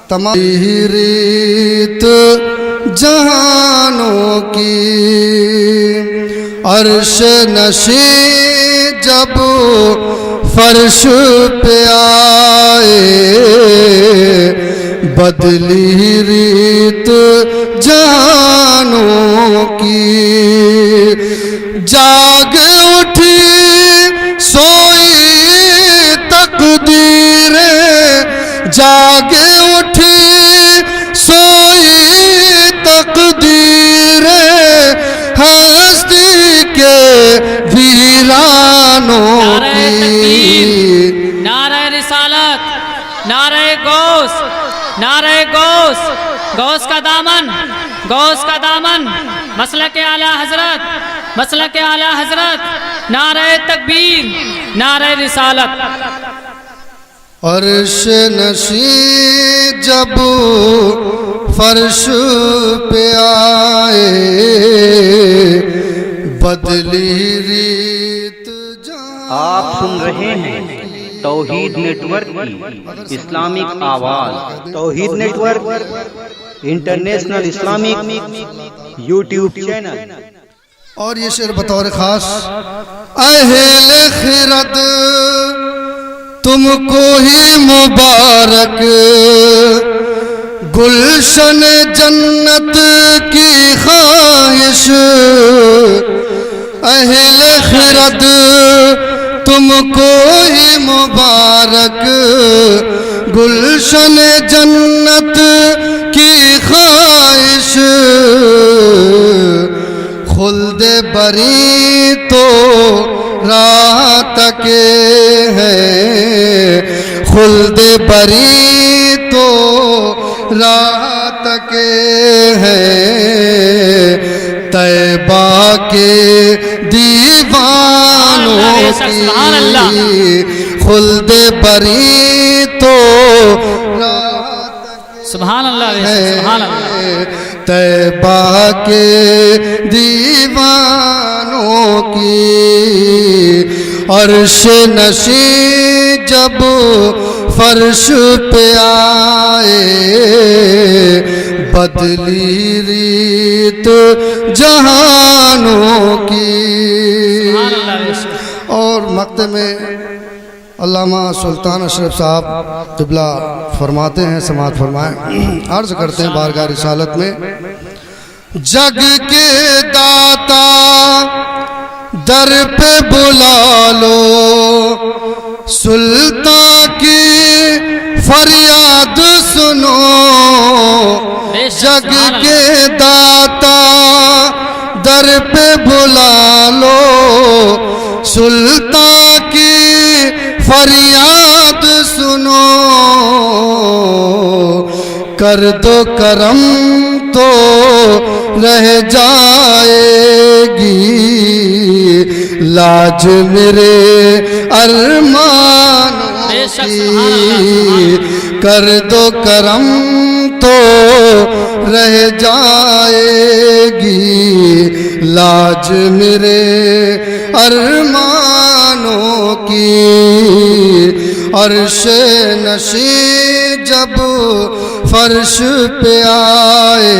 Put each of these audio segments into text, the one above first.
تمام ریت جہانوں کی، عرش نشین جب فرش پہ آئے، بدلی ریت جہانوں کی، جاگ اٹھی سوئی تقدیریں، جاگ اٹھی سوئی تقدیریں، ہستی کے ویرانوں کی۔ نعرہ رسالت، نعرہ غوث، نعرہ غوث، غوث کا دامن، غوث کا دامن، مسلک اعلیٰ حضرت، مسلک اعلیٰ حضرت، نعرہ تکبیر، نعرہ رسالت۔ عرش نشین جب فرش پہ آئے، بدلی ریت جہاں۔ آپ سن رہے ہیں توحید نیٹ ورک کی اسلامک آواز۔ Tauheed network international Islamic YouTube channel. اور یہ شعر بطور خاص اہل خرد تم کو ہی مبارک، گلشن جنت کی خواہش، اہل خرد تم کو ہی مبارک، گلشن جنت کی خواہش، خلد بری تو راہ تکے ہیں، خلد بری تو راہ تکے ہیں، طیبہ کے دیوانوں کی، خلد بری تو راہ سبحان اللہ، سبحان اللہ۔ طیبہ کے دیوانوں کی، عرش نشین جب فرش پہ آئے، بدلی ریت جہانوں کی۔ اور مقطع میں علامہ سلطان اشرف صاحب قبلہ فرماتے ہیں، سماعت فرمائیں، عرض کرتے ہیں بارگاہ رسالت میں، جگ کے داتا در پہ بلا لو، سلطان کی فریاد سنو، جگ کے داتا در پہ بلا لو، سلطان کی فریاد سنو، کر دو کرم تو رہ جائے گی لاج میرے ارمانوں کی، کر دو کرم تو رہ جائے گی لاج میرے ارمانوں کی، عرش نشین جب فرش پہ آئے،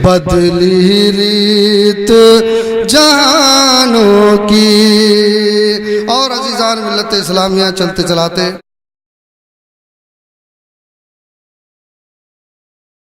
بدلی ریت جہانوں کی۔ اور عزیزان ملت اسلامیہ چلتے چلاتے